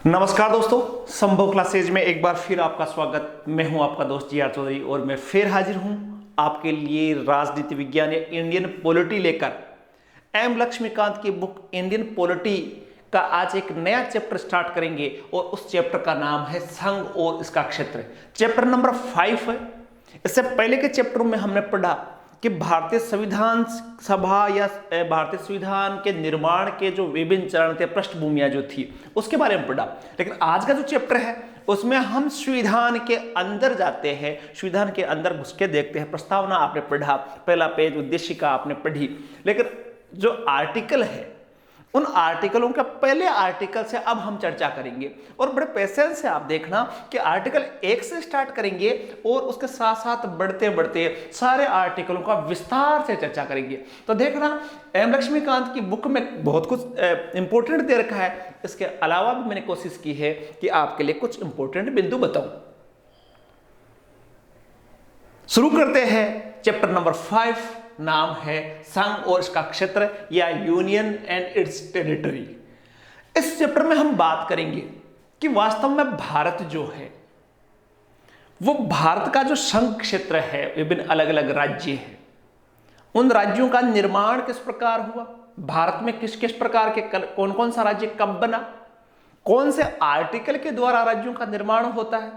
नमस्कार दोस्तों, संभव क्लासेज में एक बार फिर आपका स्वागत। मैं हूं आपका दोस्त जी आर चौधरी और मैं फिर हाजिर हूं आपके लिए राजनीति विज्ञान या इंडियन पॉलिटी लेकर। एम लक्ष्मीकांत की बुक इंडियन पॉलिटी का आज एक नया चैप्टर स्टार्ट करेंगे और उस चैप्टर का नाम है संघ और इसका क्षेत्र। चैप्टर नंबर 5 है। इससे पहले के चैप्टर में हमने पढ़ा कि भारतीय संविधान सभा या भारतीय संविधान के निर्माण के जो विभिन्न चरण थे, पृष्ठभूमियां जो थी, उसके बारे में पढ़ा। लेकिन आज का जो चैप्टर है उसमें हम संविधान के अंदर जाते हैं, संविधान के अंदर घुस के देखते हैं। प्रस्तावना आपने पढ़ा, पहला पेज, उद्देशिका आपने पढ़ी, लेकिन जो आर्टिकल है उन आर्टिकलों के पहले आर्टिकल से अब हम चर्चा करेंगे। और बड़े पेशेंस से आप देखना कि आर्टिकल 1 से स्टार्ट करेंगे और उसके साथ साथ बढ़ते बढ़ते सारे आर्टिकलों का विस्तार से चर्चा करेंगे। तो देखना, एम लक्ष्मीकांत की बुक में बहुत कुछ इंपॉर्टेंट दे रखा है। इसके अलावा भी मैंने कोशिश की है कि आपके लिए कुछ इंपॉर्टेंट बिंदु बताऊं। शुरू करते हैं चैप्टर नंबर 5, नाम है संघ और इसका क्षेत्र या यूनियन एंड इट्स टेरिटरी। इस चैप्टर में हम बात करेंगे कि वास्तव में भारत जो है वो भारत का जो संघ क्षेत्र है, विभिन्न अलग अलग राज्य हैं, उन राज्यों का निर्माण किस प्रकार हुआ, भारत में किस किस प्रकार के कौन कौन सा राज्य कब बना, कौन से आर्टिकल के द्वारा राज्यों का निर्माण होता है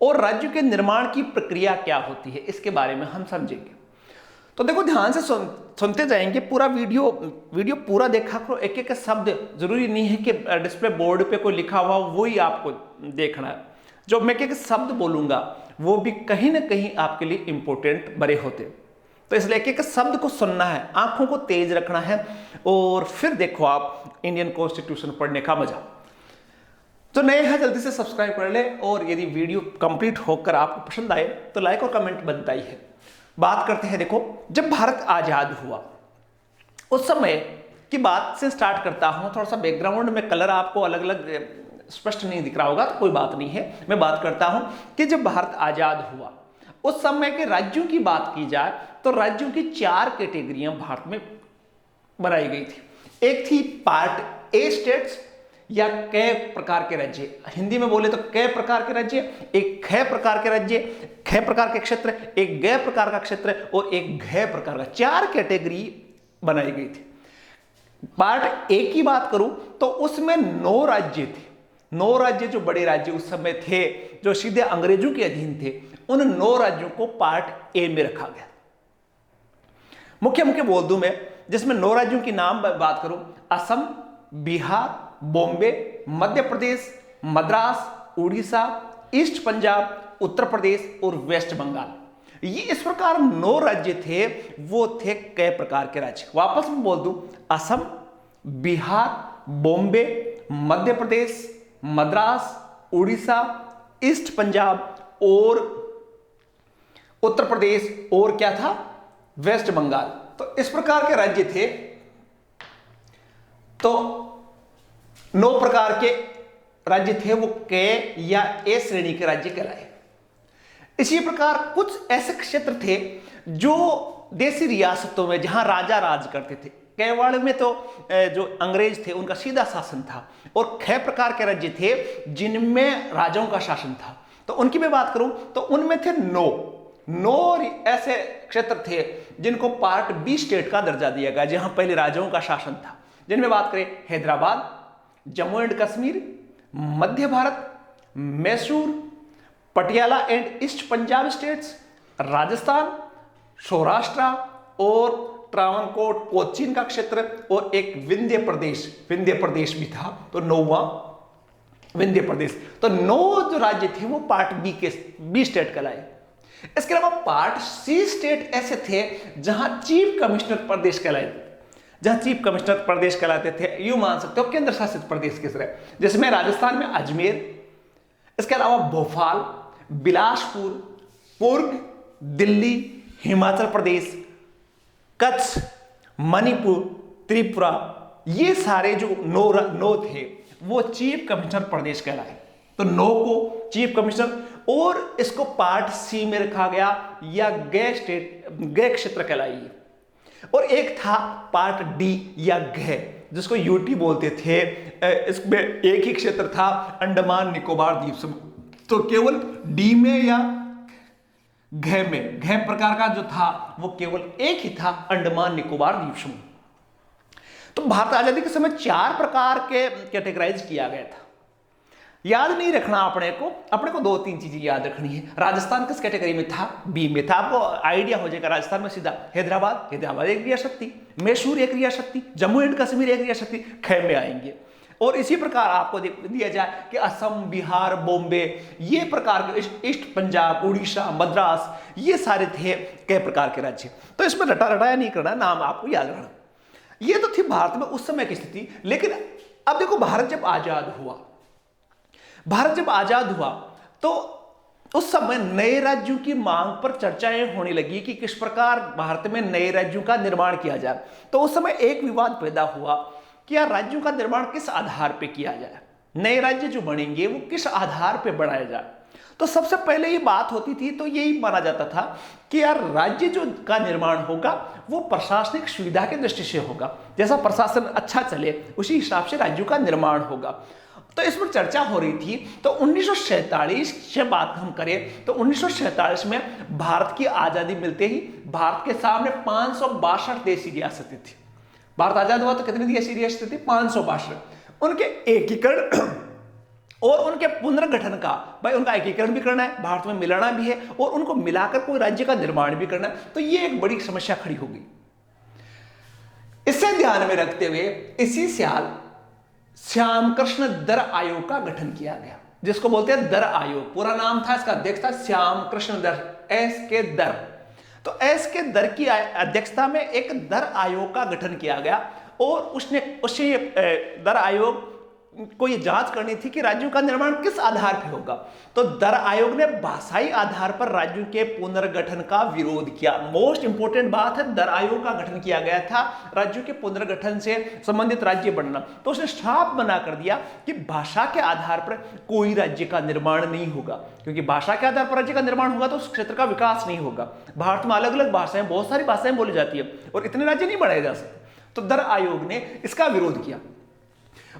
और राज्यों के निर्माण की प्रक्रिया क्या होती है, इसके बारे में हम समझेंगे। तो देखो, ध्यान से सुनते जाएंगे। पूरा वीडियो पूरा देखा करो। एक एक शब्द, जरूरी नहीं है कि डिस्प्ले बोर्ड पे कोई लिखा हुआ वही आपको देखना है। जो मैं एक शब्द बोलूंगा वो भी कहीं ना कहीं आपके लिए इंपॉर्टेंट बड़े होते, तो इसलिए एक एक शब्द को सुनना है, आंखों को तेज रखना है और फिर देखो आप इंडियन कॉन्स्टिट्यूशन पढ़ने का मजा। तो नए हैं जल्दी से सब्सक्राइब कर ले और यदि वीडियो कंप्लीट होकर आपको पसंद आए तो लाइक और कमेंट बनता ही है। बात करते हैं। देखो, जब भारत आजाद हुआ उस समय की बात से स्टार्ट करता हूं। थोड़ा सा बैकग्राउंड में कलर आपको अलग अलग स्पष्ट नहीं दिख रहा होगा तो कोई बात नहीं है। मैं बात करता हूं कि जब भारत आजाद हुआ उस समय के राज्यों की बात की जाए तो राज्यों की 4 कैटेगरियां भारत में बनाई गई थी। एक थी पार्ट ए स्टेट्स या कई प्रकार के राज्य, हिंदी में बोले तो कई प्रकार के राज्य, एक ख प्रकार के राज्य, ख प्रकार के क्षेत्र, एक ग प्रकार का क्षेत्र और एक घ प्रकार का, 4 कैटेगरी बनाई गई थी। पार्ट ए की बात करूं तो उसमें 9 राज्य थे। 9 राज्य जो बड़े राज्य उस समय थे, जो सीधे अंग्रेजों के अधीन थे, उन 9 राज्यों को पार्ट ए में रखा गया। मुख्य मुख्य बोल दूं मैं, जिसमें 9 राज्यों की नाम बात करूं, असम, बिहार, बॉम्बे, मध्य प्रदेश, मद्रास, उड़ीसा, ईस्ट पंजाब, उत्तर प्रदेश और वेस्ट बंगाल। ये इस प्रकार 9 राज्य थे। वो थे कई प्रकार के राज्य। वापस मैं बोल दूं, असम, बिहार, बॉम्बे, मध्य प्रदेश, मद्रास, उड़ीसा, ईस्ट पंजाब और उत्तर प्रदेश और क्या था, वेस्ट बंगाल। तो इस प्रकार के राज्य थे। तो 9 प्रकार के राज्य थे, वो के या ए श्रेणी के राज्य कहलाए। इसी प्रकार कुछ ऐसे क्षेत्र थे जो देसी रियासतों में जहां राजा राज करते थे। केवल में तो जो अंग्रेज थे उनका सीधा शासन था और 6 प्रकार के राज्य थे जिनमें राजाओं का शासन था। तो उनकी मैं बात करूं तो उनमें थे 9 ऐसे क्षेत्र थे जिनको पार्ट बी स्टेट का दर्जा दिया गया, जहां पहले राजाओं का शासन था। जिनमें बात करें, Hyderabad, Jammu and Kashmir, Madhya Bharat, Mysore, Patiala and east Punjab states, Rajasthan, Saurashtra और ट्रावनकोर कोचीन का क्षेत्र और एक विंध्य प्रदेश भी था। तो 9वां विंध्य प्रदेश। तो 9 जो राज्य थे वो पार्ट बी स्टेट कहलाए। इसके अलावा पार्ट सी स्टेट ऐसे थे जहां चीफ कमिश्नर प्रदेश कहलाए, जहां चीफ कमिश्नर प्रदेश कहलाते थे। यूं मान सकते हो केंद्र शासित प्रदेश की तरह, जिसमें राजस्थान में अजमेर, इसके अलावा भोपाल, बिलासपुर, कुर्ग, दिल्ली, हिमाचल प्रदेश, कच्छ, मणिपुर, त्रिपुरा, ये सारे जो 9 थे वो चीफ कमिश्नर प्रदेश कहलाए। तो 9 को चीफ कमिश्नर, और इसको पार्ट सी में रखा गया या गए क्षेत्र कहलाई। और एक था पार्ट डी या घ, जिसको यूटी बोलते थे, इसमें एक ही क्षेत्र था, अंडमान निकोबार द्वीप समूह। तो केवल डी में या घ में, घ प्रकार का जो था वो केवल एक ही था, अंडमान निकोबार द्वीप समूह। तो भारत आजादी के समय 4 प्रकार के कैटेगराइज किया गया था। याद नहीं रखना अपने को 2-3 चीजें याद रखनी है। राजस्थान किस कैटेगरी में था? बी में था। आपको आइडिया हो जाएगा। राजस्थान में सीधा हैदराबाद एक रियासत थी, मैसूर एक रियासत थी, जम्मू एंड कश्मीर एक रियासत थी, ख में आएंगे। और इसी प्रकार आपको दिया जाए कि असम, बिहार, बॉम्बे, ये प्रकार के ईस्ट पंजाब, उड़ीसा, मद्रास, ये सारे थे कई प्रकार के राज्य। तो इसमें रटाया नहीं करना, नाम आपको याद रखना। ये तो थी भारत में उस समय की स्थिति। लेकिन अब देखो, भारत जब आजाद हुआ तो उस समय नए राज्यों की मांग पर चर्चाएं होने लगी कि किस प्रकार भारत में नए राज्यों का निर्माण किया जाए। तो उस समय एक विवाद पैदा हुआ कि यार राज्यों का निर्माण किस आधार पर किया जाए, नए राज्य जो बनेंगे वो किस आधार पर बनाया जाए। तो सबसे पहले ये बात होती थी, तो यही माना जाता था कि यार राज्य जो का निर्माण होगा वो प्रशासनिक सुविधा की दृष्टि से होगा। जैसा प्रशासन अच्छा चले उसी हिसाब से राज्यों का निर्माण होगा। तो इस पर चर्चा हो रही थी। तो 1947 से बात हम करें तो 1947 में भारत की आजादी मिलते ही भारत के सामने 562 देशी रियासतें थी। भारत आजाद हुआ तो कितनी देशी रियासतें थी? 562। उनके एकीकरण और उनके पुनर्गठन का, भाई उनका एकीकरण भी करना है, भारत में मिलाना भी है और उनको मिलाकर कोई राज्य का निर्माण भी करना है। तो ये एक बड़ी समस्या खड़ी होगी। इसे ध्यान में रखते हुए इसी साल श्याम कृष्ण दर आयोग का गठन किया गया, जिसको बोलते हैं दर आयोग। पूरा नाम था इसका, अध्यक्ष था श्याम कृष्ण दर, एस.के. दर। तो एस.के. दर की अध्यक्षता में एक दर आयोग का गठन किया गया और उससे दर आयोग को ये जांच करनी थी कि राज्यों का निर्माण किस आधार पर होगा। तो दर आयोग ने भाषाई आधार पर राज्यों के पुनर्गठन का विरोध किया। मोस्ट इंपोर्टेंट बात है, दर आयोग का गठन किया गया था राज्यों के पुनर्गठन से संबंधित राज्य बनना। तो उसने साफ मना कर दिया कि भाषा के आधार पर कोई राज्य का निर्माण नहीं होगा, क्योंकि भाषा के आधार पर राज्य का निर्माण होगा तो उस क्षेत्र का विकास नहीं होगा। भारत में अलग अलग भाषाएं, बहुत सारी भाषाएं बोली जाती है और इतने राज्य नहीं बनाए जा सकते। तो दर आयोग ने इसका विरोध किया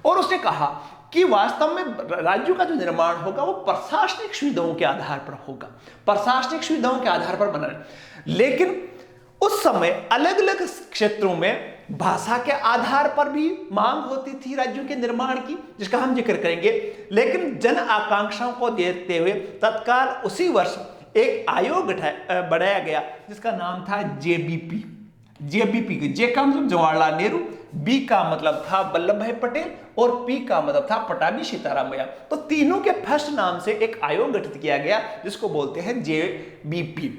और उसने कहा कि वास्तव में राज्यों का जो निर्माण होगा वो प्रशासनिक सुविधाओं के आधार पर होगा, प्रशासनिक सुविधाओं के आधार पर बना। लेकिन उस समय अलग अलग क्षेत्रों में भाषा के आधार पर भी मांग होती थी राज्यों के निर्माण की, जिसका हम जिक्र करेंगे। लेकिन जन आकांक्षाओं को देखते हुए तत्काल उसी वर्ष एक आयोग बनाया गया जिसका नाम था जेबीपी। जे का मतलब जवाहरलाल नेहरू, बी का मतलब था वल्लभ भाई पटेल और पी का मतलब था पटाभी सीतारामैया। तो तीनों के फर्स्ट नाम से एक आयोग गठित किया गया जिसको बोलते हैं जेबीपी।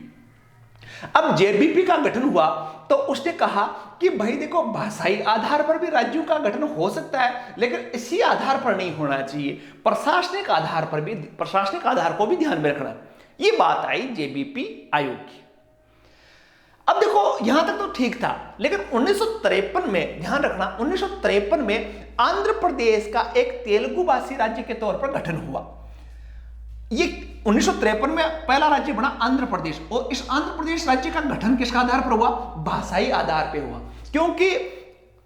अब जेबीपी का गठन हुआ तो उसने कहा कि भाई देखो, भाषाई आधार पर भी राज्यों का गठन हो सकता है, लेकिन इसी आधार पर नहीं होना चाहिए, प्रशासनिक आधार को भी ध्यान में रखना। ये बात आई जेबीपी आयोग की। अब देखो, यहां तक तो ठीक था, लेकिन 1953 में ध्यान रखना, 1953 में आंध्र प्रदेश का एक तेलुगु भाषी राज्य के तौर पर गठन हुआ। ये 1953 में पहला राज्य बना आंध्र प्रदेश, और इस आंध्र प्रदेश राज्य का गठन किसके आधार पर हुआ? भाषाई आधार पर हुआ। क्योंकि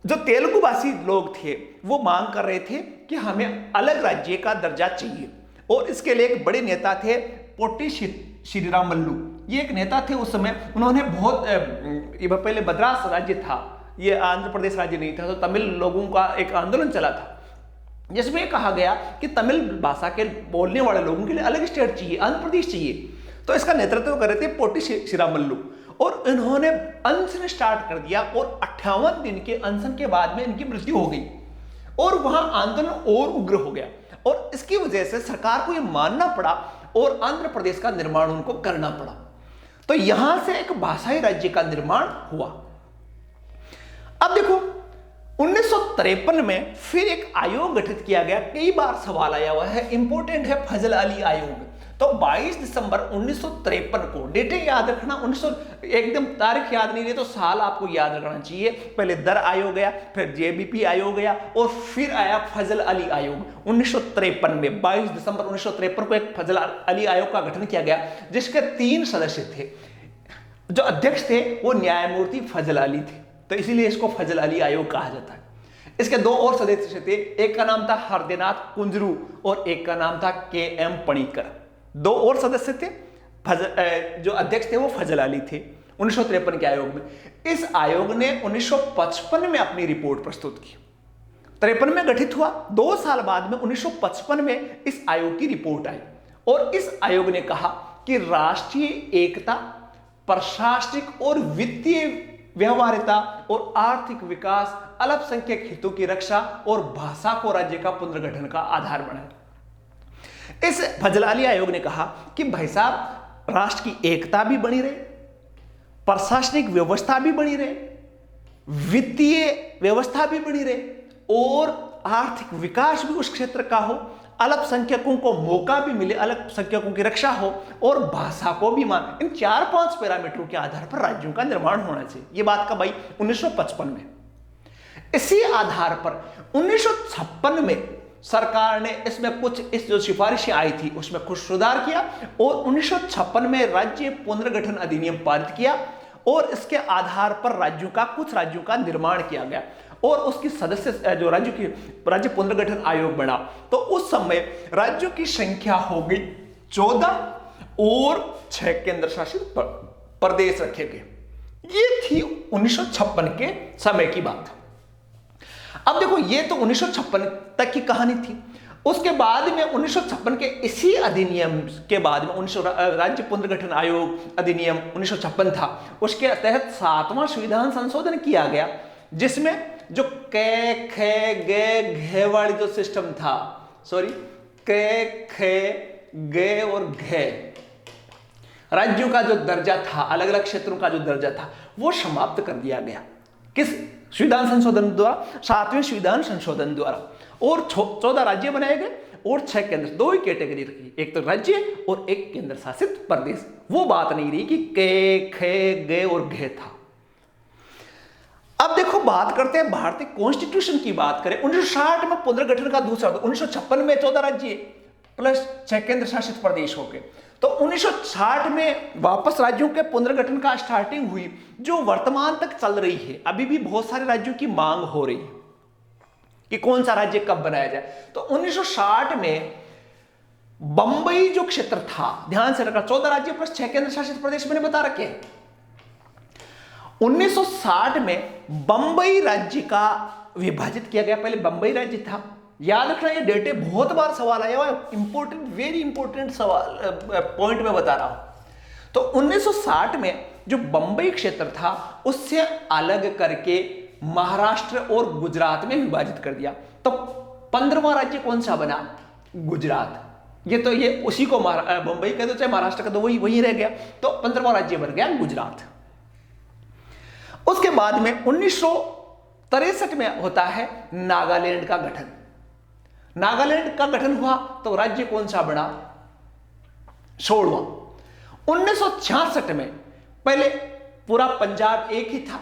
जो तेलुगु भाषी लोग थे वो मांग कर रहे थे कि हमें अलग राज्य का दर्जा चाहिए, और इसके लिए एक बड़े नेता थे पोट्टी श्रीरामल्लू। ये एक नेता थे उस समय। उन्होंने बहुत पहले मद्रास राज्य था, ये आंध्र प्रदेश राज्य नहीं था, तो तमिल लोगों का एक आंदोलन चला था जिसमें कहा गया कि तमिल भाषा के बोलने वाले लोगों के लिए अलग स्टेट चाहिए, आंध्र प्रदेश चाहिए। तो इसका नेतृत्व कर रहे थे पोट्टी श्रीरामल्लू, और इन्होंने अनशन स्टार्ट कर दिया, और 58 दिन के अनशन के बाद में इनकी मृत्यु हो गई और वहां आंदोलन और उग्र हो गया, और इसकी वजह से सरकार को यह मानना पड़ा और आंध्र प्रदेश का निर्माण उनको करना पड़ा। तो यहां से एक भाषाई राज्य का निर्माण हुआ। अब देखो, 1953 में फिर एक आयोग गठित किया गया। कई बार सवाल आया हुआ है, इंपॉर्टेंट है, फजल अली आयोग। तो 22 दिसंबर 1953 को, डेटें याद रखना, 1900 एकदम तारीख याद नहीं रही तो साल आपको याद रखना चाहिए। पहले दर आयोग गया, फिर जेबीपी आयोग गया, और फिर आया फजल अली आयोग 1953 में। 22 दिसंबर 1953 को एक फजल अली आयोग का गठन किया गया जिसके 3 सदस्य थे। जो अध्यक्ष थे वो न्यायमूर्ति फजल अली थे, तो इसीलिए इसको फजल अली आयोग कहा जाता है। इसके दो और सदस्य थे, एक का नाम था हरदेनाथ कुंजरू और एक का नाम था के.एम. पणिक्कर। दो और सदस्य थे, जो अध्यक्ष थे वो फजल अली थे 1953 के आयोग में। इस आयोग ने 1955 में अपनी रिपोर्ट प्रस्तुत की। 53 में गठित हुआ, 2 साल बाद में 1955 में इस आयोग की रिपोर्ट आई और इस आयोग ने कहा कि राष्ट्रीय एकता, प्रशासनिक और वित्तीय व्यवहार्यता और आर्थिक विकास, अल्पसंख्यक हितों की रक्षा और भाषा को राज्य का पुनर्गठन का आधार बनाए। इस फजल अली आयोग ने कहा कि भाई साहब, राष्ट्र की एकता भी बनी रहे, प्रशासनिक व्यवस्था भी बनी रहे, वित्तीय व्यवस्था भी बनी रहे और आर्थिक विकास भी उस क्षेत्र का हो, अल्पसंख्यकों को मौका भी मिले, अल्पसंख्यकों की रक्षा हो और भाषा को भी मान। इन 4-5 पैरामीटरों के आधार पर राज्यों का निर्माण होना चाहिए। यह बात का भाई 1955 में। इसी आधार पर 1956 में सरकार ने इसमें कुछ इस जो सिफारिशें आई थी उसमें कुछ सुधार किया और 1956 में राज्य पुनर्गठन अधिनियम पारित किया और इसके आधार पर कुछ राज्यों का निर्माण किया गया और उसकी सदस्य जो राज्य पुनर्गठन आयोग बना। तो उस समय राज्यों की संख्या हो गई 14 और 6 केंद्र शासित प्रदेश रखे गए। ये थी 1956 के समय की बात। अब देखो, ये तो 1956 तक की कहानी थी। उसके बाद में 1956 के इसी अधिनियम के बाद में राज्य पुनर्गठन आयोग अधिनियम 1956 था, उसके तहत 7वां संविधान संशोधन किया गया, जिसमें जो कै खे गे घे वाली जो सिस्टम था, कै खे गे और घे राज्यों का जो दर्जा था, अलग अलग क्षेत्रों का जो दर्जा था, वो समाप्त कर दिया गया। किस संविधान संशोधन द्वारा? 7वें संविधान संशोधन द्वारा। और 14 राज्य बनाए गए और 6 केंद्र, 2 ही कैटेगरी रखी, एक तो राज्य और एक केंद्र शासित प्रदेश। वो बात नहीं रही कि के खे गे और घे था। अब देखो, बात करते हैं भारतीय कॉन्स्टिट्यूशन की। बात करें 1960 में पुनर्गठन का दूसरा, 1956 में 14 राज्य प्लस 6 केंद्र शासित प्रदेश हो गए। तो 1960 में वापस राज्यों के पुनर्गठन का स्टार्टिंग हुई, जो वर्तमान तक चल रही है। अभी भी बहुत सारे राज्यों की मांग हो रही है कि कौन सा राज्य कब बनाया जाए। तो 1960 में बंबई जो क्षेत्र था, ध्यान से रखना, 14 राज्य प्लस 6 केंद्र शासित प्रदेश मैंने बता रखे हैं। 1960 में बंबई राज्य का विभाजित किया गया। पहले बंबई राज्य था, याद रखना, ये डेटे बहुत बार सवाल आया हुआ, इंपॉर्टेंट, वेरी इंपॉर्टेंट सवाल पॉइंट में बता रहा हूं। तो 1960 में जो बंबई क्षेत्र था उससे अलग करके महाराष्ट्र और गुजरात में विभाजित कर दिया। तो 15वां राज्य कौन सा बना? गुजरात। ये उसी को बंबई कहते, चाहे महाराष्ट्र का, तो वही रह गया। तो 15वां राज्य बन गया गुजरात। उसके बाद में 1963 में होता है नागालैंड का गठन। नागालैंड का गठन हुआ तो राज्य कौन सा बना? 16वां। 1966 में पहले पूरा पंजाब एक ही था,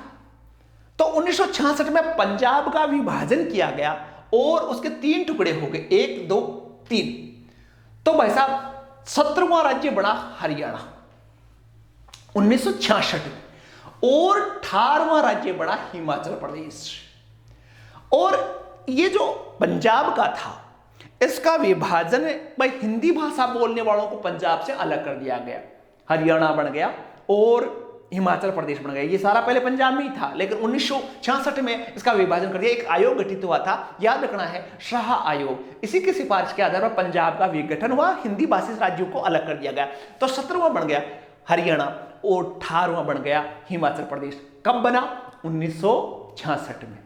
तो 1966 में पंजाब का विभाजन किया गया और उसके 3 टुकड़े हो गए, 1, 2, 3। तो भाई साहब 17वां राज्य बना हरियाणा 1966 में और 18वां राज्य बना हिमाचल प्रदेश। और ये जो पंजाब का था, इसका विभाजन भाई हिंदी भाषा बोलने वालों को पंजाब से अलग कर दिया गया, हरियाणा बन गया और हिमाचल प्रदेश बन गया। ये सारा पहले पंजाब में ही था, लेकिन 1966 में इसका विभाजन कर दिया। एक आयोग गठित हुआ था, याद रखना है, शाह आयोग। इसी की सिफारिश के आधार पर पंजाब का विघटन हुआ, हिंदी भाषी राज्यों को अलग कर दिया गया। तो 17वां बन गया हरियाणा और 18वां बन गया हिमाचल प्रदेश। कब बना? 1966 में।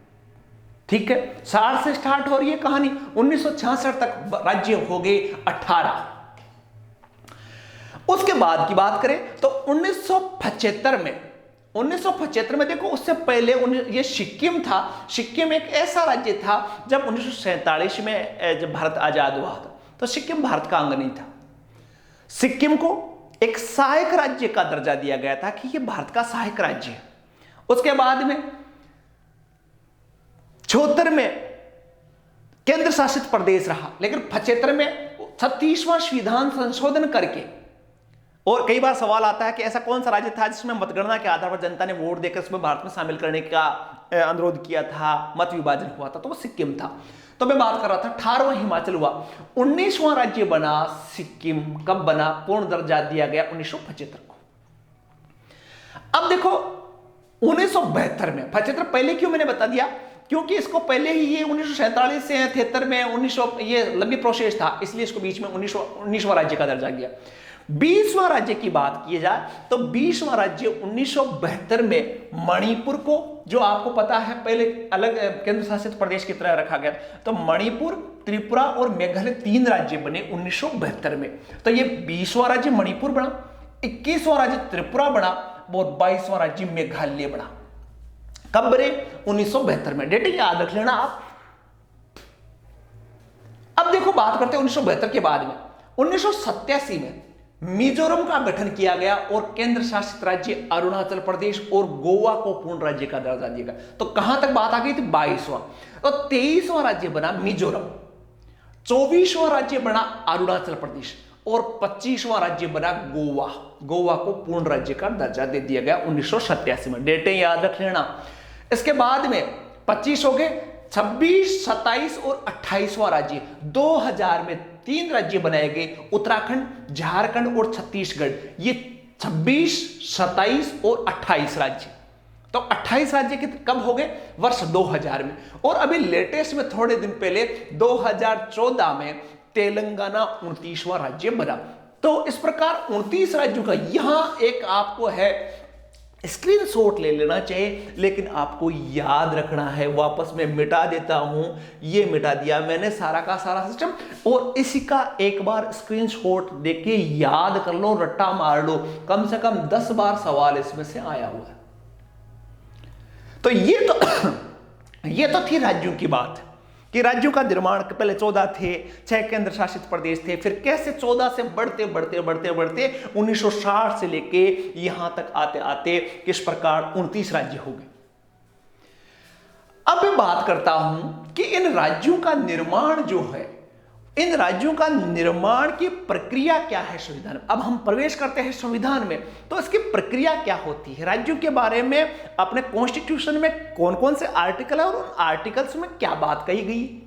ठीक है, 60 से स्टार्ट हो रही है कहानी, 1966 तक राज्य हो गए 18। उसके बाद की बात करें तो 1975 में देखो, उससे पहले ये सिक्किम था। सिक्किम एक ऐसा राज्य था जब 1947 में जब भारत आजाद हुआ था, तो सिक्किम भारत का अंग नहीं था। सिक्किम को एक सहायक राज्य का दर्जा दिया गया था कि ये भारत का सहायक राज्य है। उसके बाद में 76 में केंद्र शासित प्रदेश रहा, लेकिन 75 में 36वां संविधान संशोधन करके और कई बार सवाल आता है कि ऐसा कौन सा राज्य था जिसमें मतगणना के आधार पर जनता ने वोट देकर उसमें भारत में शामिल करने का अनुरोध किया था, मत विभाजन हुआ था, तो वो सिक्किम था। तो मैं बात कर रहा था 18वां हिमाचल हुआ, 19वां राज्य बना सिक्किम। कब बना? पूर्ण दर्जा दिया गया 1975 को। अब देखो 1972 में, 75 पहले क्यों मैंने बता दिया, क्योंकि इसको पहले ही ये 1947 से 73 में 1900 ये लंबी प्रोसेस था, इसलिए इसको बीच में 19वां राज्य का दर्जा दिया। 20वां राज्य की बात की जाए तो 20वां राज्य 1972 में मणिपुर को, जो आपको पता है पहले अलग केंद्र शासित प्रदेश की तरह रखा गया, तो मणिपुर, त्रिपुरा और मेघालय 3 राज्य बने 1972 में। तो ये 20वां राज्य मणिपुर बना, 21वां राज्य त्रिपुरा बना और 22वां राज्य मेघालय बना। कब बने? 1972 में। डेट याद रख लेना आप। अब देखो बात करते हैं 1972 के बाद में। 1987 में मिजोरम का गठन किया गया और केंद्र शासित राज्य अरुणाचल प्रदेश और गोवा को पूर्ण राज्य का दर्जा दिया गया। तो कहां तक बात आ गई थी? 22वां। तो 23वां राज्य बना मिजोरम, 24वां राज्य बना अरुणाचल प्रदेश और 25वां राज्य बना गोवा। गोवा को पूर्ण राज्य का दर्जा दे दिया गया 1987 में। डेटें याद रख लेना। इसके बाद में 25 हो गए, 26, 27 और 28वां राज्य। 2000 में 3 राज्य बनाए गए, उत्तराखंड, झारखंड और छत्तीसगढ़। ये 26, 27 और 28 राज्य। तो 28 राज्य के कब हो गए? वर्ष 2000 में। और अभी लेटेस्ट में थोड़े दिन पहले 2014 में तेलंगाना 29वां राज्य बना। तो इस प्रकार 29 राज्यों का यहां एक आपको है स्क्रीनशॉट ले लेना चाहिए, लेकिन आपको याद रखना है। वापस मैं मिटा देता हूं, ये मिटा दिया मैंने सारा का सारा सिस्टम, और इसी का एक बार स्क्रीनशॉट देके याद कर लो, रट्टा मार लो। कम से कम 10 बार सवाल इसमें से आया हुआ है। तो ये तो थी राज्यों की बात कि राज्यों का निर्माण पहले 14 थे, 6 केंद्र शासित प्रदेश थे, फिर कैसे 14 से बढ़ते 1960 से लेके यहां तक आते आते किस प्रकार 29 राज्य हो गए। अब मैं बात करता हूं कि इन राज्यों का निर्माण जो है, इन राज्यों का निर्माण की प्रक्रिया क्या है संविधान में। अब हम प्रवेश करते हैं संविधान में, तो इसकी प्रक्रिया क्या होती है, राज्यों के बारे में अपने कॉन्स्टिट्यूशन में कौन कौन से आर्टिकल है और उन आर्टिकल्स में क्या बात कही गई।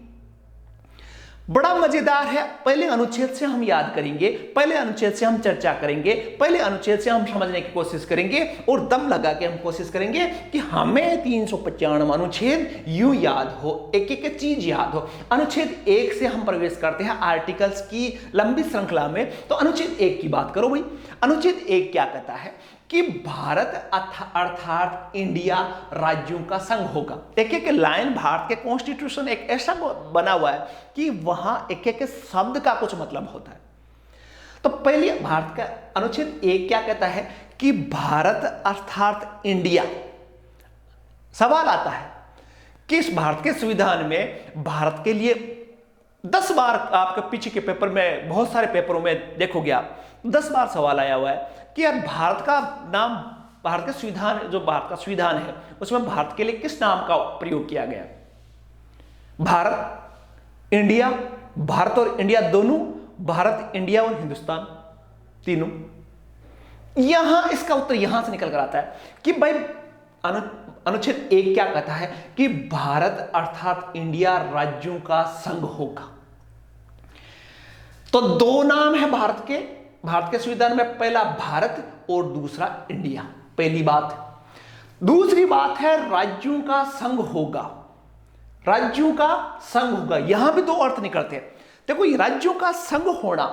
बड़ा मजेदार है। पहले अनुच्छेद से हम याद करेंगे, पहले अनुच्छेद से हम चर्चा करेंगे, पहले अनुच्छेद से हम समझने की कोशिश करेंगे और दम लगा के हम कोशिश करेंगे कि हमें 395 अनुच्छेद यूं याद हो, एक एक चीज याद हो। अनुच्छेद 1 से हम प्रवेश करते हैं आर्टिकल्स की लंबी श्रृंखला में। तो अनुच्छेद 1 की बात करो भाई। अनुच्छेद 1 क्या कहता है कि भारत अर्थात इंडिया राज्यों का संघ होगा। एक एक लाइन, भारत के कॉन्स्टिट्यूशन एक ऐसा बना हुआ है कि वहां एक एक शब्द का कुछ मतलब होता है। तो पहले भारत का अनुच्छेद 1 क्या कहता है कि भारत अर्थात इंडिया। सवाल आता है कि इस भारत के संविधान में भारत के लिए 10 बार, आपके पीछे के पेपर में, बहुत सारे पेपरों में देखोगे आप, 10 बार सवाल आया हुआ है कि यार भारत का नाम, भारत का संविधान, जो भारत का संविधान है उसमें भारत के लिए किस नाम का प्रयोग किया गया। भारत, इंडिया, भारत और इंडिया दोनों, भारत, इंडिया और हिंदुस्तान तीनों। यहां इसका उत्तर यहां से निकल कर आता है कि भाई अनुच्छेद 1 क्या कहता है कि भारत अर्थात इंडिया राज्यों का संघ होगा। तो 2 नाम है भारत के संविधान में, पहला भारत और दूसरा इंडिया, पहली बात। दूसरी बात है राज्यों का संघ होगा। राज्यों का संघ होगा, यहां भी 2 अर्थ निकलते हैं। देखो ये राज्यों का संघ होना,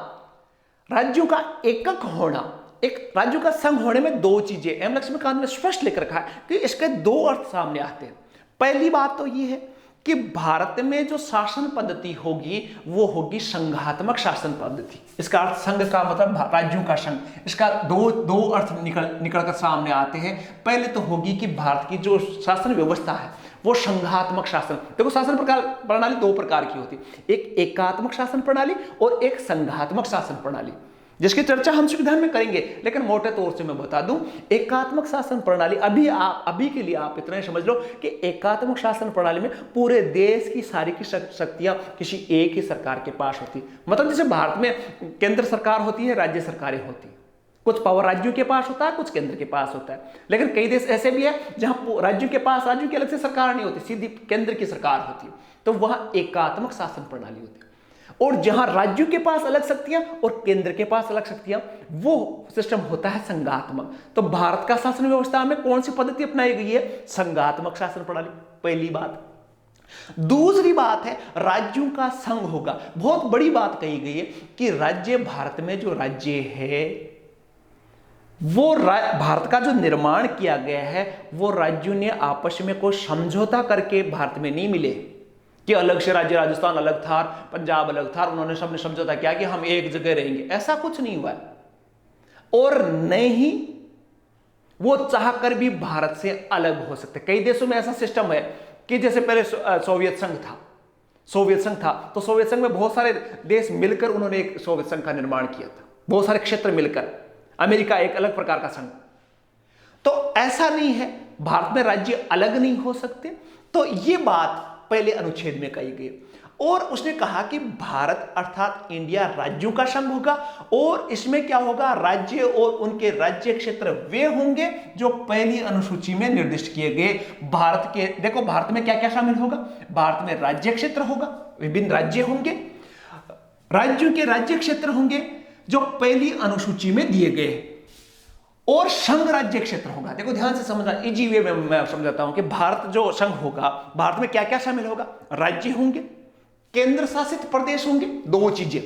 राज्यों का एकक होना, एक राज्यों का संघ होने में 2 चीजें एम लक्ष्मीकांत ने स्पष्ट लिख रखा है कि इसके 2 अर्थ सामने आते हैं। पहली बात तो ये है कि भारत में जो शासन पद्धति होगी वो होगी संघात्मक शासन पद्धति। इसका अर्थ संघ का मतलब राज्यों का संघ। इसका दो अर्थ निकल कर सामने आते हैं। पहले तो होगी कि भारत की जो शासन व्यवस्था है वो संघात्मक शासन। देखो शासन प्रणाली 2 प्रकार की होती है, एक एकात्मक शासन प्रणाली और एक संघात्मक शासन प्रणाली, जिसकी चर्चा हम संविधान में करेंगे। लेकिन मोटे तौर से मैं बता दूं, एकात्मक शासन प्रणाली अभी के लिए आप इतना ही समझ लो कि एकात्मक शासन प्रणाली में पूरे देश की सारी की शक्तियां किसी एक ही सरकार के पास होती। मतलब जैसे भारत में केंद्र सरकार होती है, राज्य सरकारें होती, कुछ पावर राज्यों के पास होता है, कुछ केंद्र के पास होता है। लेकिन कई देश ऐसे भी है जहां राज्यों के पास राज्यों की अलग से सरकार नहीं होती, सीधी केंद्र की सरकार होती है, तो वहां एकात्मक शासन प्रणाली होती है। और जहां राज्यों के पास अलग शक्तियां और केंद्र के पास अलग शक्तियां, वो सिस्टम होता है संघात्मक। तो भारत का शासन व्यवस्था में कौन सी पद्धति अपनाई गई है? संघात्मक शासन प्रणाली, पहली बात। दूसरी बात है राज्यों का संघ होगा। बहुत बड़ी बात कही गई है कि राज्य, भारत में जो राज्य है वो भारत का जो निर्माण किया गया है वो राज्यों ने आपस में कोई समझौता करके भारत में नहीं मिले कि अलग से राज्य, राजस्थान अलग था, पंजाब अलग था, उन्होंने सबने समझौता किया कि हम एक जगह रहेंगे, ऐसा कुछ नहीं हुआ है। और नहीं वो चाहकर भी भारत से अलग हो सकते। कई देशों में ऐसा सिस्टम है कि जैसे पहले सोवियत संघ था, तो सोवियत संघ में बहुत सारे देश मिलकर उन्होंने एक सोवियत संघ का निर्माण किया था, बहुत सारे क्षेत्र मिलकर। अमेरिका एक अलग प्रकार का संघ। तो ऐसा नहीं है, भारत में राज्य अलग नहीं हो सकते। तो यह बात पहले अनुच्छेद में कही गई। और उसने कहा कि भारत अर्थात इंडिया राज्यों का संघ होगा, और इसमें क्या होगा, राज्य और उनके राज्य क्षेत्र वे होंगे जो पहली अनुसूची में निर्दिष्ट किए गए। भारत के, देखो भारत में क्या क्या शामिल होगा, भारत में राज्य क्षेत्र होगा, विभिन्न राज्य होंगे, राज्यों के राज्य क्षेत्र होंगे जो पहली अनुसूची में दिए गए, और संघ राज्य क्षेत्र होगा। देखो ध्यान से समझना, इजी वे में मैं समझाता हूं कि भारत जो संघ होगा, भारत में क्या क्या शामिल होगा, राज्य होंगे, केंद्र शासित प्रदेश होंगे, दो चीजें।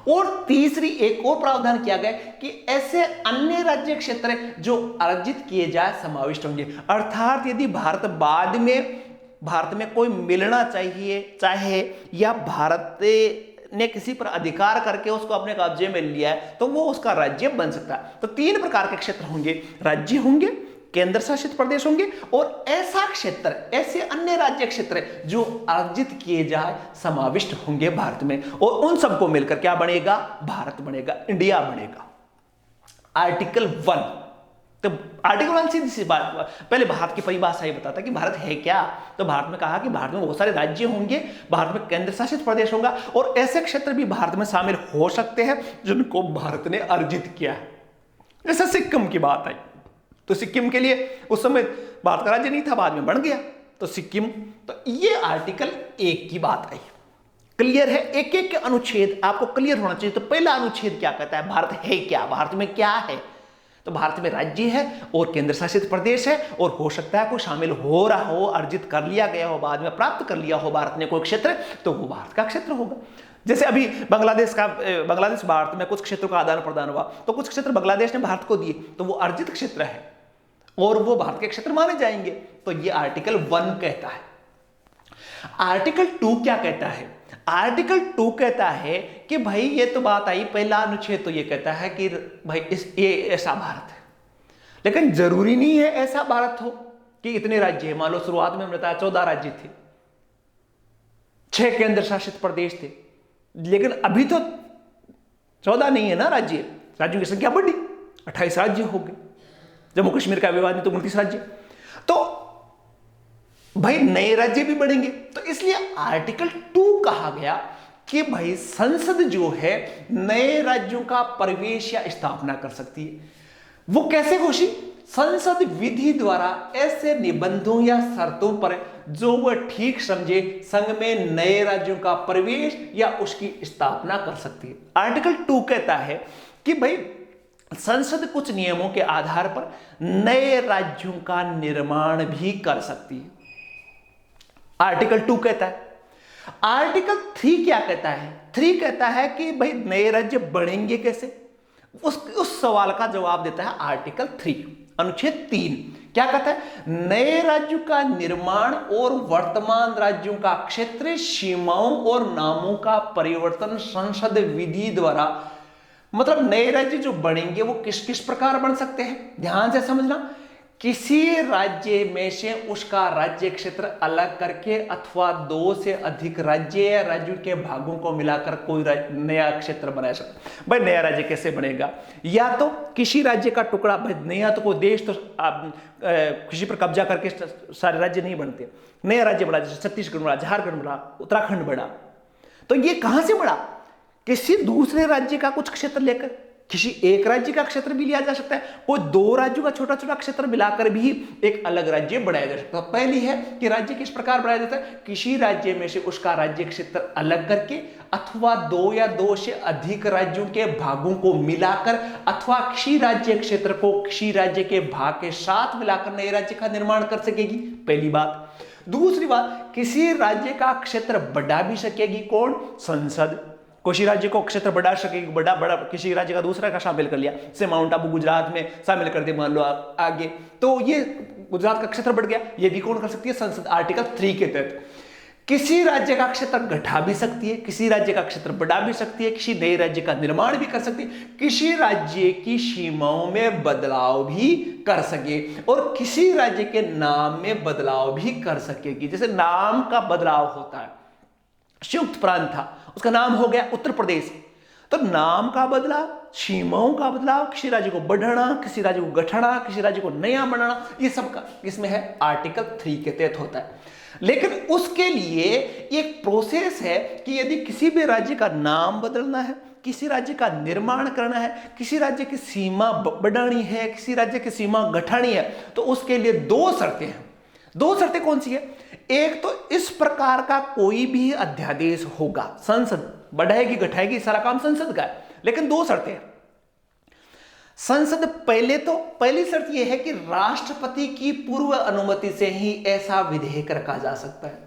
और तीसरी एक और प्रावधान किया गया कि ऐसे अन्य राज्य क्षेत्र जो अर्जित किए जाए समाविष्ट होंगे। अर्थात यदि भारत में कोई मिलना चाहे या भारत ने किसी पर अधिकार करके उसको अपने कब्जे में लिया है तो वो उसका राज्य बन सकता है। तो तीन प्रकार के क्षेत्र होंगे, राज्य होंगे, केंद्र शासित प्रदेश होंगे, और ऐसा क्षेत्र, ऐसे अन्य राज्य क्षेत्र जो अर्जित किए जाए समाविष्ट होंगे भारत में। और उन सबको मिलकर क्या बनेगा, भारत बनेगा, इंडिया बनेगा। आर्टिकल 1, तो आर्टिकल 1 सीधी सी बात, पहले भारत की परिभाषा ये बताता कि भारत है क्या। तो भारत में कहा कि भारत में बहुत सारे राज्य होंगे, भारत में केंद्र शासित प्रदेश होगा, और ऐसे क्षेत्र भी भारत में शामिल हो सकते हैं जिनको भारत ने अर्जित किया है। जैसे सिक्किम की बात आई, तो सिक्किम के लिए उस समय भारत का राज्य नहीं था, बाद में बन गया तो सिक्किम। तो ये आर्टिकल 1 की बात आई। क्लियर है? एक एक के अनुच्छेद आपको क्लियर होना चाहिए। तो पहला अनुच्छेद क्या कहता है, भारत है क्या, भारत में क्या है। तो भारत में राज्य है और केंद्र शासित प्रदेश है, और हो सकता है कोई शामिल हो रहा हो, अर्जित कर लिया गया हो, बाद में प्राप्त कर लिया हो भारत ने कोई क्षेत्र, तो वो भारत का क्षेत्र होगा। जैसे अभी बांग्लादेश भारत में कुछ क्षेत्रों का आदान प्रदान हुआ, तो कुछ क्षेत्र बांग्लादेश ने भारत को दिए, तो वो अर्जित क्षेत्र है और वो भारत के क्षेत्र माने जाएंगे। तो ये आर्टिकल 1 कहता है। आर्टिकल 2 क्या कहता है, आर्टिकल 2 कहता है कि भाई ये तो बात आई, पहला अनुच्छेद तो ये कहता है कि भाई ये ऐसा भारत है, लेकिन जरूरी नहीं है ऐसा भारत हो कि इतने राज्य है। मान लो शुरुआत में हमने बताया 14 राज्य थे, 6 केंद्र शासित प्रदेश थे, लेकिन अभी तो 14 नहीं है ना राज्य, राज्यों की संख्या बढ़ी, 28 राज्य हो गए। जम्मू कश्मीर का विवाद में तो 29 राज्य, तो भाई नए राज्य भी बढ़ेंगे। तो इसलिए आर्टिकल 2 कहा गया कि भाई संसद जो है नए राज्यों का प्रवेश या स्थापना कर सकती है। वो कैसे घोषित, संसद विधि द्वारा ऐसे निबंधों या शर्तों पर जो वह ठीक समझे संघ में नए राज्यों का प्रवेश या उसकी स्थापना कर सकती है। आर्टिकल 2 कहता है कि भाई संसद कुछ नियमों के आधार पर नए राज्यों का निर्माण भी कर सकती है। आर्टिकल 2 कहता है। आर्टिकल 3 क्या कहता है, 3 कहता है कि भाई नए राज्य बढ़ेंगे कैसे, उस सवाल का जवाब देता है आर्टिकल 3, अनुच्छेद 3। क्या कहता है, नए राज्यों का निर्माण और वर्तमान राज्यों का क्षेत्र, सीमाओं और नामों का परिवर्तन संसद विधि द्वारा, मतलब नए राज्य जो बनेंगे वो किस किस प्रकार बन सकते हैं, ध्यान से समझना। किसी राज्य में से उसका राज्य क्षेत्र अलग करके अथवा 2 से अधिक राज्य या राज्यों के भागों को मिलाकर कोई नया क्षेत्र बनाया सकता। भाई नया राज्य कैसे बनेगा, या तो किसी राज्य का टुकड़ा, भाई नया तो कोई देश तो किसी पर कब्जा करके सारे राज्य नहीं बनते, नया राज्य बना, जैसे छत्तीसगढ़ बना, झारखंड बना, उत्तराखंड बना। तो ये कहां से बना, किसी दूसरे राज्य का कुछ क्षेत्र लेकर, किसी एक राज्य का क्षेत्र भी लिया जा सकता है, कोई दो राज्यों का छोटा छोटा क्षेत्र मिलाकर भी एक अलग राज्य बनाया जा सकता है। पहली है कि राज्य किस प्रकार बनाया जाता है, किसी राज्य में से उसका राज्य क्षेत्र अलग करके अथवा दो या दो से अधिक राज्यों के भागों को मिलाकर अथवा किसी राज्य क्षेत्र को किसी राज्य के भाग के साथ मिलाकर नए राज्य का निर्माण कर सकेगी, पहली बात। दूसरी बात, किसी राज्य का क्षेत्र बढ़ा भी सकेगी, कौन, संसद। किसी राज्य को क्षेत्र बढ़ा सकेगी, बड़ा बड़ा किसी राज्य का दूसरा का शामिल कर लिया, जैसे माउंट आबू गुजरात में शामिल कर दिया मान लो आगे, तो ये गुजरात का क्षेत्र बढ़ गया, ये भी कौन कर सकती है, संसद, आर्टिकल 3 के तहत। किसी राज्य का क्षेत्र घटा भी सकती है, किसी राज्य का क्षेत्र बढ़ा भी सकती है, किसी नए राज्य का निर्माण भी कर सकती है, किसी राज्य की सीमाओं में बदलाव भी कर सके और किसी राज्य के नाम में बदलाव भी कर सकेगी। जैसे नाम का बदलाव होता है, संयुक्त प्रांत था, उसका नाम हो गया उत्तर प्रदेश, तो नाम का बदलाव, सीमाओं का बदलाव, किसी राज्य को बढ़ाना, किसी राज्य को घटाना, किसी राज्य को नया बनाना, ये सब का इसमें है आर्टिकल 3 के तहत होता है। लेकिन उसके लिए एक प्रोसेस है कि यदि किसी भी राज्य का नाम बदलना है, किसी राज्य का निर्माण करना है, किसी राज्य की सीमा बढ़ानी है, किसी राज्य की सीमा घटानी है, तो उसके लिए दो शर्तें हैं। दो शर्तें कौन सी है, एक तो इस प्रकार का कोई भी अध्यादेश होगा, संसद बढ़ाएगी घटाएगी सारा काम संसद का है, लेकिन दो शर्तें हैं। संसद पहली शर्त यह है कि राष्ट्रपति की पूर्व अनुमति से ही ऐसा विधेयक रखा जा सकता है,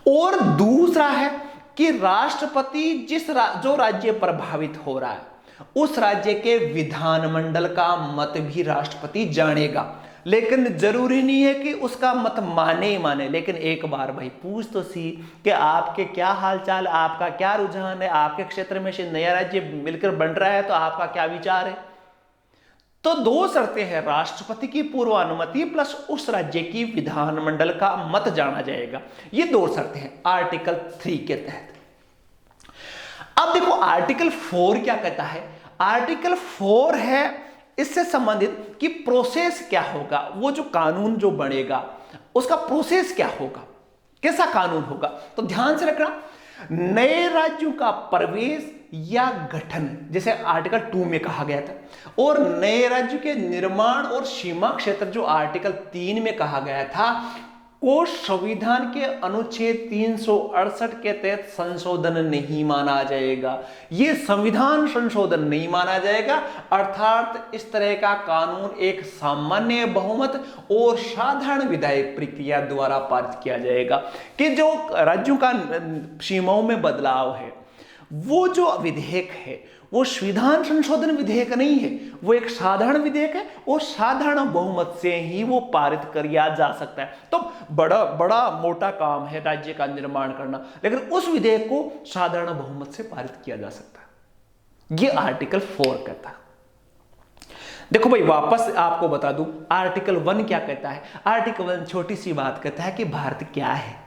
और दूसरा है कि राष्ट्रपति जो राज्य प्रभावित हो रहा है उस राज्य के विधानमंडल का मत भी राष्ट्रपति जानेगा, लेकिन जरूरी नहीं है कि उसका मत माने ही माने, लेकिन एक बार भाई पूछ तो सी कि आपके क्या हालचाल, आपका क्या रुझान है, आपके क्षेत्र में से नया राज्य मिलकर बन रहा है तो आपका क्या विचार है। तो दो शर्तें हैं, राष्ट्रपति की पूर्व अनुमति प्लस उस राज्य की विधानमंडल का मत जाना जाएगा, ये दो शर्तें हैं आर्टिकल 3 के तहत। अब देखो आर्टिकल 4 क्या कहता है, आर्टिकल 4 है इससे संबंधित कि प्रोसेस क्या होगा, वो जो कानून जो बनेगा उसका प्रोसेस क्या होगा, कैसा कानून होगा। तो ध्यान से रखना, नए राज्यों का प्रवेश या गठन जैसे आर्टिकल 2 में कहा गया था, और नए राज्य के निर्माण और सीमा क्षेत्र जो आर्टिकल 3 में कहा गया था, को संविधान के अनुच्छेद 368 के तहत संशोधन नहीं माना जाएगा। यह संविधान संशोधन नहीं माना जाएगा, अर्थात इस तरह का कानून एक सामान्य बहुमत और साधारण विधायी प्रक्रिया द्वारा पारित किया जाएगा कि जो राज्यों का सीमाओं में बदलाव है, वो जो विधेयक है वो संविधान संशोधन विधेयक नहीं है, वो एक साधारण विधेयक है और साधारण बहुमत से ही वो पारित किया जा सकता है। तो बड़ा बड़ा मोटा काम है राज्य का निर्माण करना, लेकिन उस विधेयक को साधारण बहुमत से पारित किया जा सकता है, ये आर्टिकल 4 कहता है। देखो भाई वापस आपको बता दूं आर्टिकल 1 क्या कहता है। आर्टिकल 1 छोटी सी बात कहता है कि भारत क्या है।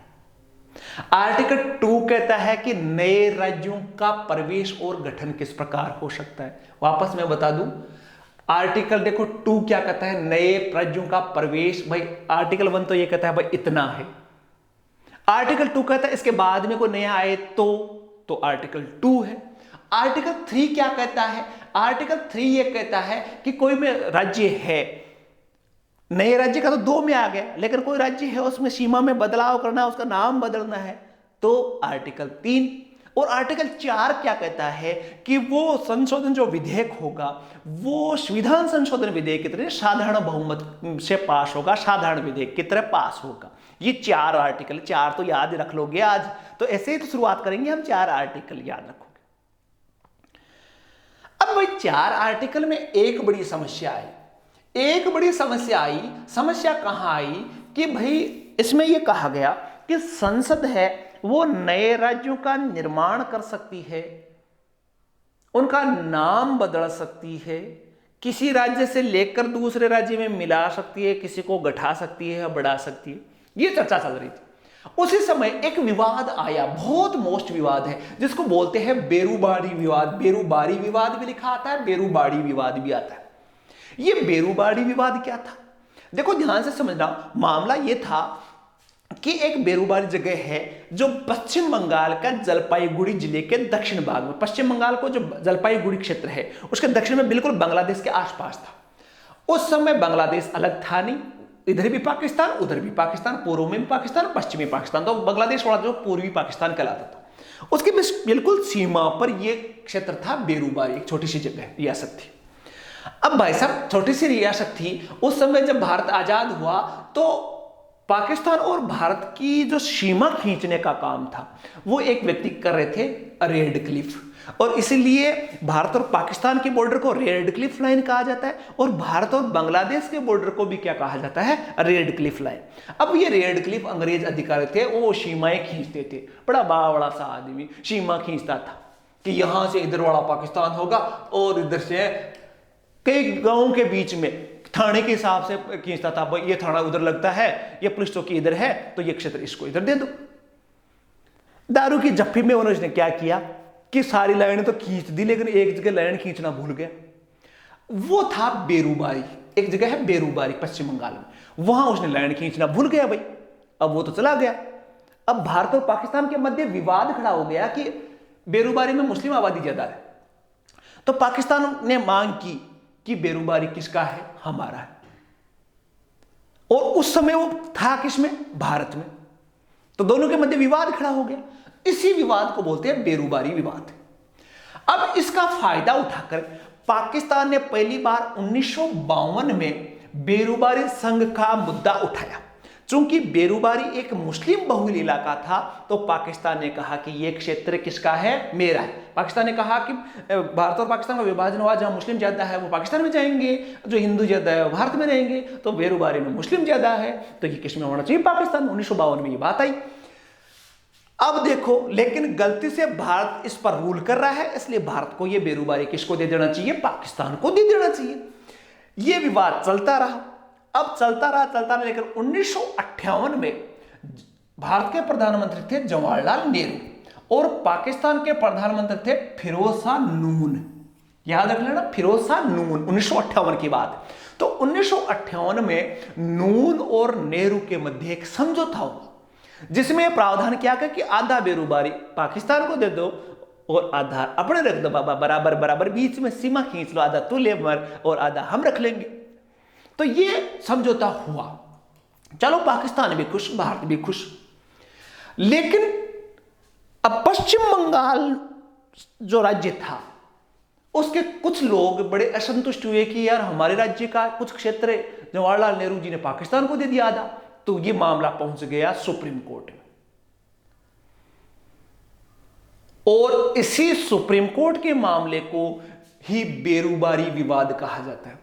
आर्टिकल 2 कहता है कि नए राज्यों का प्रवेश और गठन किस प्रकार हो सकता है। वापस मैं बता दूं आर्टिकल देखो 2 क्या कहता है, नए राज्यों का प्रवेश। भाई आर्टिकल 1 तो ये कहता है भाई इतना है, आर्टिकल 2 कहता है इसके बाद में कोई नया आए तो आर्टिकल 2 है। आर्टिकल 3 क्या कहता है, आर्टिकल 3 ये कहता है कि कोई में राज्य है, नए राज्य का तो 2 में आ गया, लेकिन कोई राज्य है उसमें सीमा में बदलाव करना है, उसका नाम बदलना है, तो आर्टिकल 3। और आर्टिकल 4 क्या कहता है कि वो संशोधन जो विधेयक होगा वो संविधान संशोधन विधेयक की तरह साधारण बहुमत से पास होगा, साधारण विधेयक की तरह पास होगा। ये 4 आर्टिकल, 4 तो याद रख लोगे आज, तो ऐसे ही तो शुरुआत करेंगे हम, 4 आर्टिकल याद रखोगे। अब भाई 4 आर्टिकल में एक बड़ी समस्या आई, समस्या कहां आई कि भाई इसमें यह कहा गया कि संसद है वो नए राज्यों का निर्माण कर सकती है, उनका नाम बदल सकती है, किसी राज्य से लेकर दूसरे राज्य में मिला सकती है, किसी को घटा सकती है या बढ़ा सकती है। यह चर्चा चल रही थी। उसी समय एक विवाद आया, बहुत मोस्ट विवाद है, जिसको बोलते हैं बेरूबाड़ी विवाद। बेरूबाड़ी विवाद भी लिखा आता है, बेरूबाड़ी विवाद भी आता है। ये बेरूबाड़ी विवाद क्या था, देखो ध्यान से समझना। मामला यह था कि एक बेरुबारी जगह है जो पश्चिम बंगाल का जलपाईगुड़ी जिले के दक्षिण भाग में, पश्चिम बंगाल को जो जलपाईगुड़ी क्षेत्र है उसके दक्षिण में बिल्कुल बांग्लादेश के आसपास था। उस समय बांग्लादेश अलग था नहीं, इधर भी पाकिस्तान उधर भी पाकिस्तान, पूर्व में भी पाकिस्तान पश्चिमी पाकिस्तान, तो बांग्लादेश वाला जो पूर्वी पाकिस्तान कहलाता था। उसके बिल्कुल सीमा पर यह क्षेत्र था बेरुबारी, एक छोटी सी जगह रियासत थी। अब भाई साहब छोटी सी रियासत थी, उस समय जब भारत आजाद हुआ तो पाकिस्तान और भारत की जो सीमा खींचने का काम था वो एक व्यक्ति कर रहे थे, रेड क्लिफ, और इसीलिए भारत और पाकिस्तान के बॉर्डर को रेड क्लिफ लाइन कहा जाता है और भारत और बांग्लादेश के बॉर्डर को भी क्या कहा जाता है, रेड क्लिफ लाइन। अब ये रेड क्लिफ अंग्रेज अधिकारी थे, वो सीमाएं खींचते थे, बड़ा बड़ा सा आदमी सीमा खींचता था कि यहां से इधर वाला पाकिस्तान होगा और इधर से कई गांवों के बीच में थाने के हिसाब से खींचता था, ये थाना उधर लगता है, ये पुलिस चौकी इधर है, तो ये क्षेत्र इसको इधर दे दो। दारू की जफ्फी में उन्होंने क्या किया कि सारी लाइन तो खींच दी लेकिन एक जगह लाइन खींचना भूल गया, वो था बेरुबारी। एक जगह है बेरुबारी पश्चिम बंगाल में, वहां उसने लाइन खींचना भूल गया भाई, अब वो तो चला गया। अब भारत और पाकिस्तान के मध्य विवाद खड़ा हो गया कि बेरुबारी में मुस्लिम आबादी ज्यादा है, तो पाकिस्तान ने मांग की कि बेरुबारी किसका है, हमारा है, और उस समय वो था किसमें, भारत में, तो दोनों के मध्य विवाद खड़ा हो गया। इसी विवाद को बोलते हैं बेरुबारी विवाद। अब इसका फायदा उठाकर पाकिस्तान ने पहली बार 1952 में बेरुबारी संघ का मुद्दा उठाया। चूंकि बेरुबारी एक मुस्लिम बहुल इलाका था तो पाकिस्तान ने कहा कि यह क्षेत्र किसका है, मेरा है। पाकिस्तान ने कहा कि भारत और पाकिस्तान का विभाजन हुआ, जहां मुस्लिम ज्यादा है वो पाकिस्तान में जाएंगे, जो हिंदू ज्यादा है वो भारत में रहेंगे, तो बेरुबारी में मुस्लिम ज्यादा है तो ये किस में होना चाहिए, पाकिस्तान। 1952 में ये बात आई। अब देखो, लेकिन गलती से भारत इस पर रूल कर रहा है, इसलिए भारत को यह बेरुबारी किसको दे देना चाहिए, पाकिस्तान को दे देना चाहिए। यह विवाद चलता रहा, अब चलता रहा, लेकिन 1958 में भारत के प्रधानमंत्री थे जवाहरलाल नेहरू और पाकिस्तान के प्रधानमंत्री थे फिरोज शाह नून। याद रख लेना, फिरोज शाह नून, 1958 की बात। तो 1958 में नून और नेहरू के मध्य एक समझौता हुआ जिसमें प्रावधान क्या था कि आधा बेरुबारी पाकिस्तान को दे दो और आधा अपने रख दो, बाबा बराबर बराबर बीच में सीमा खींच लो, आधा तू ले मर और आधा हम रख लेंगे। तो ये समझौता हुआ, चलो पाकिस्तान भी खुश, भारत भी खुश। लेकिन अब पश्चिम बंगाल जो राज्य था उसके कुछ लोग बड़े असंतुष्ट हुए कि यार हमारे राज्य का कुछ क्षेत्र जवाहरलाल नेहरू जी ने पाकिस्तान को दे दिया आधा। तो ये मामला पहुंच गया सुप्रीम कोर्ट में और इसी सुप्रीम कोर्ट के मामले को ही बेरुबारी विवाद कहा जाता है।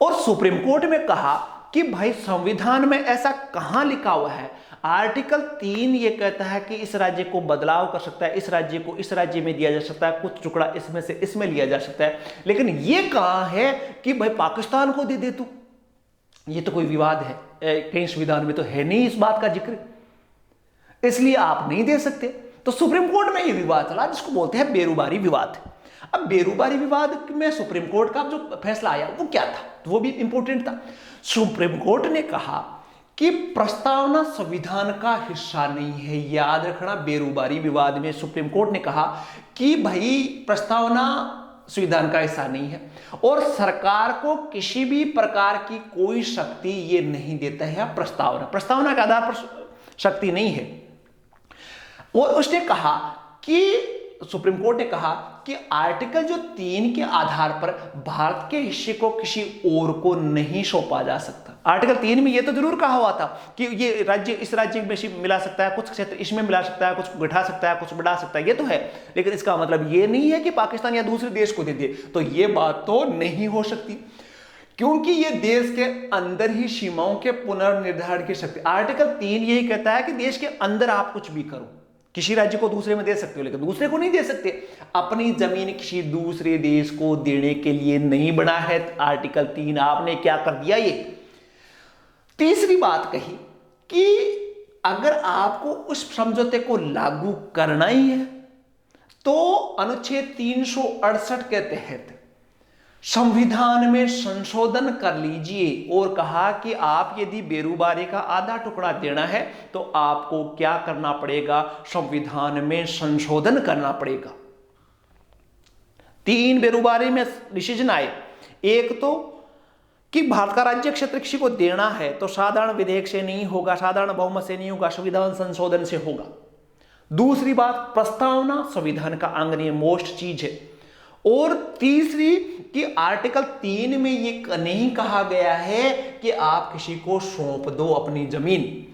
और सुप्रीम कोर्ट में कहा कि भाई संविधान में ऐसा कहां लिखा हुआ है, आर्टिकल 3 ये कहता है कि इस राज्य को बदलाव कर सकता है, इस राज्य को इस राज्य में दिया जा सकता है, कुछ टुकड़ा इसमें से इसमें लिया जा सकता है, लेकिन ये कहां है कि भाई पाकिस्तान को दे दे तू। ये तो कोई विवाद है, कहीं संविधान में तो है नहीं इस बात का जिक्र, इसलिए आप नहीं दे सकते। तो सुप्रीम कोर्ट में ये विवाद चला जिसको बोलते हैं बेरुबारी विवाद। अब बेरुबारी विवाद में सुप्रीम कोर्ट का जो फैसला आया वो क्या था, तो वो भी इंपॉर्टेंट था। सुप्रीम कोर्ट ने कहा कि प्रस्तावना संविधान का हिस्सा नहीं है। याद रखना, बेरुबारी विवाद में सुप्रीम कोर्ट ने कहा कि भाई प्रस्तावना संविधान का हिस्सा नहीं है और सरकार को किसी भी प्रकार की कोई शक्ति ये नहीं देता है, प्रस्तावना के आधार पर शक्ति नहीं है। और उसने कहा कि सुप्रीम कोर्ट ने कहा कि आर्टिकल जो 3 के आधार पर भारत के हिस्से को किसी और को नहीं सौंपा जा सकता। आर्टिकल 3 में यह तो जरूर कहा हुआ था कि ये राज्य इस राज्य में मिला सकता है, कुछ क्षेत्र इसमें मिला सकता है, कुछ घटा सकता है, कुछ बढ़ा सकता है, ये तो है, लेकिन इसका मतलब ये नहीं है कि पाकिस्तान या दूसरे देश को दे दे। तो ये बात तो नहीं हो सकती क्योंकि ये देश के अंदर ही सीमाओं के पुनर्निर्धारण की शक्ति। आर्टिकल 3 यही कहता है कि देश के अंदर आप कुछ भी करो, किसी राज्य को दूसरे में दे सकते हो लेकिन दूसरे को नहीं दे सकते। अपनी जमीन किसी दूसरे देश को देने के लिए नहीं बना है आर्टिकल 3। आपने क्या कर दिया, ये तीसरी बात कही कि अगर आपको उस समझौते को लागू करना ही है तो अनुच्छेद 368 के तहत संविधान में संशोधन कर लीजिए और कहा कि आप यदि बेरोजगारी का आधा टुकड़ा देना है तो आपको क्या करना पड़ेगा, संविधान में संशोधन करना पड़ेगा। 3 बेरोजगारी में डिसीजन आए। एक तो कि भारत का राज्य क्षेत्र किसी को देना है तो साधारण विधेयक से नहीं होगा, साधारण बहुमत से नहीं होगा, संविधान संशोधन से होगा। दूसरी बात, प्रस्तावना संविधान का अंग नहीं, मोस्ट चीज है। और तीसरी कि आर्टिकल 3 में ये नहीं कहा गया है कि आप किसी को सौंप दो अपनी जमीन।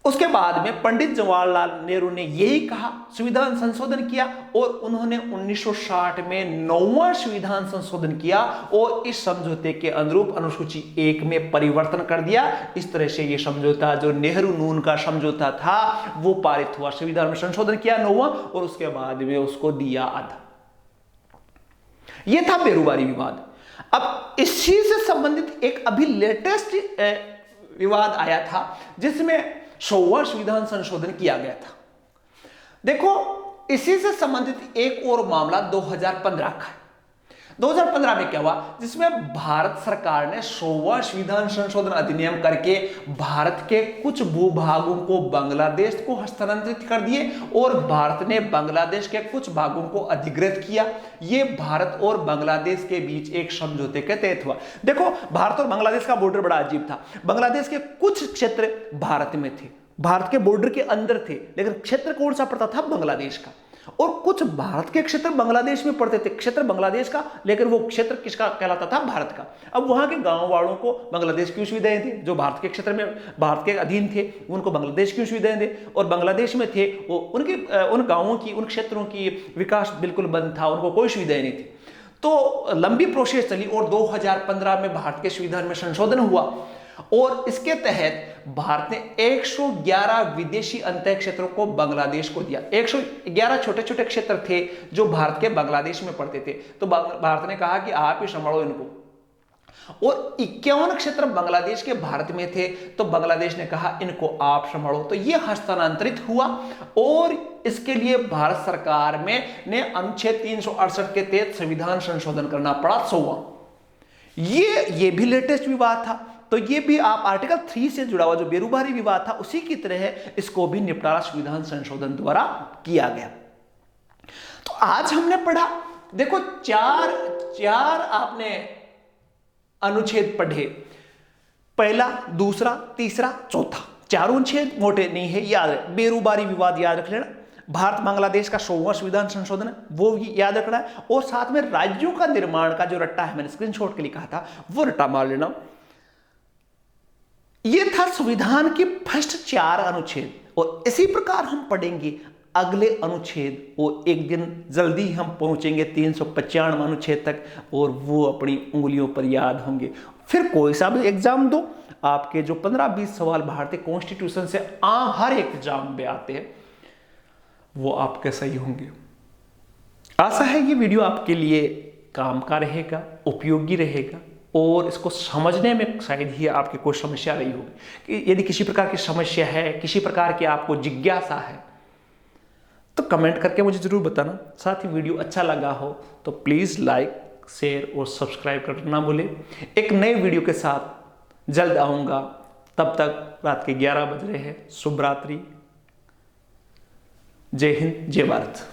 उसके बाद में पंडित जवाहरलाल नेहरू ने यही कहा, संविधान संशोधन किया और उन्होंने 1960 में 9वां संविधान संशोधन किया और इस समझौते के अनुरूप अनुसूची 1 में परिवर्तन कर दिया। इस तरह से ये समझौता जो नेहरू नून का समझौता था वो पारित हुआ। संविधान में संशोधन किया 9वां और उसके बाद में उसको दिया आधा। यह था बेरोजगारी विवाद। अब इसी से संबंधित एक अभी लेटेस्ट विवाद आया था जिसमें 100वां संविधान संशोधन किया गया था। देखो, इसी से संबंधित एक और मामला 2015 का है। 2015 में क्या हुआ, जिसमें भारत सरकार ने 100वां संविधान संशोधन अधिनियम करके भारत के कुछ भूभागों को बांग्लादेश को हस्तांतरित कर दिए और भारत ने बांग्लादेश के कुछ भागों को अधिग्रहित किया। यह भारत और बांग्लादेश के बीच एक समझौते के तहत हुआ। देखो, भारत और बांग्लादेश का बॉर्डर बड़ा अजीब था। बांग्लादेश के कुछ क्षेत्र भारत में थे, भारत के बॉर्डर के अंदर थे, लेकिन क्षेत्र कौन सा पड़ता था, बांग्लादेश का। और कुछ भारत के क्षेत्र बांग्लादेश में पड़ते थे, क्षेत्र बांग्लादेश का, लेकिन वो क्षेत्र किसका कहलाता था, भारत का। अब वहां के गांव वालों को बांग्लादेश की सुविधाएं थी, जो भारत के क्षेत्र में भारत के अधीन थे उनको बांग्लादेश की सुविधाएं थे, और बांग्लादेश में थे वो उन गांवों की, उन क्षेत्रों की विकास बिल्कुल बंद था, उनको कोई सुविधाएं नहीं थी। तो लंबी प्रोसेस चली और 2015 में भारत के संविधान में संशोधन हुआ और इसके तहत भारत ने 111 विदेशी अंतः क्षेत्रों को बांग्लादेश को दिया। 111 छोटे छोटे क्षेत्र थे जो भारत के बांग्लादेश में पड़ते थे। तो भारत ने कहा कि आप ही संभालो इनको। और 51 क्षेत्र बांग्लादेश के भारत में थे, तो बांग्लादेश ने कहा इनको आप संभालो। तो यह हस्तांतरित हुआ और इसके लिए भारत सरकार में ने अनुच्छेद 368 के तहत संविधान संशोधन करना पड़ा 100वां। ये भी लेटेस्ट विवाद था। तो ये भी आप आर्टिकल 3 से जुड़ा हुआ जो बेरोजगारी विवाद था उसी की तरह है, इसको भी निपटारा संविधान संशोधन द्वारा किया गया। तो आज हमने पढ़ा, देखो चार आपने अनुच्छेद पढ़े, पहला, दूसरा, तीसरा, चौथा। चारों अनुच्छेद मोटे नहीं है, याद रहे। बेरोजगारी विवाद याद रख लेना, भारत बांग्लादेश का 100वां संविधान संशोधन है वो भी याद रखना है, और साथ में राज्यों का निर्माण का जो रट्टा है, मैंने स्क्रीनशॉट के लिए कहा था, वो रट्टा मार लेना। ये था संविधान के फर्स्ट 4 अनुच्छेद, और इसी प्रकार हम पढ़ेंगे अगले अनुच्छेद, और एक दिन जल्दी हम पहुंचेंगे 395 अनुच्छेद तक, और वो अपनी उंगलियों पर याद होंगे। फिर कोई सा भी एग्जाम दो, आपके जो 15-20 सवाल भारतीय कॉन्स्टिट्यूशन से हर एक एग्जाम में आते हैं वो आपके सही होंगे। आशा है ये वीडियो आपके लिए काम का रहेगा, उपयोगी रहेगा, और इसको समझने में शायद ही आपकी कोई समस्या रही होगी। कि यदि किसी प्रकार की समस्या है, किसी प्रकार की आपको जिज्ञासा है, तो कमेंट करके मुझे जरूर बताना। साथ ही वीडियो अच्छा लगा हो तो प्लीज़ लाइक, शेयर और सब्सक्राइब करना ना भूलें। एक नए वीडियो के साथ जल्द आऊँगा, तब तक रात के 11 बज रहे हैं। शुभ रात्रि, जय हिंद, जय भारत।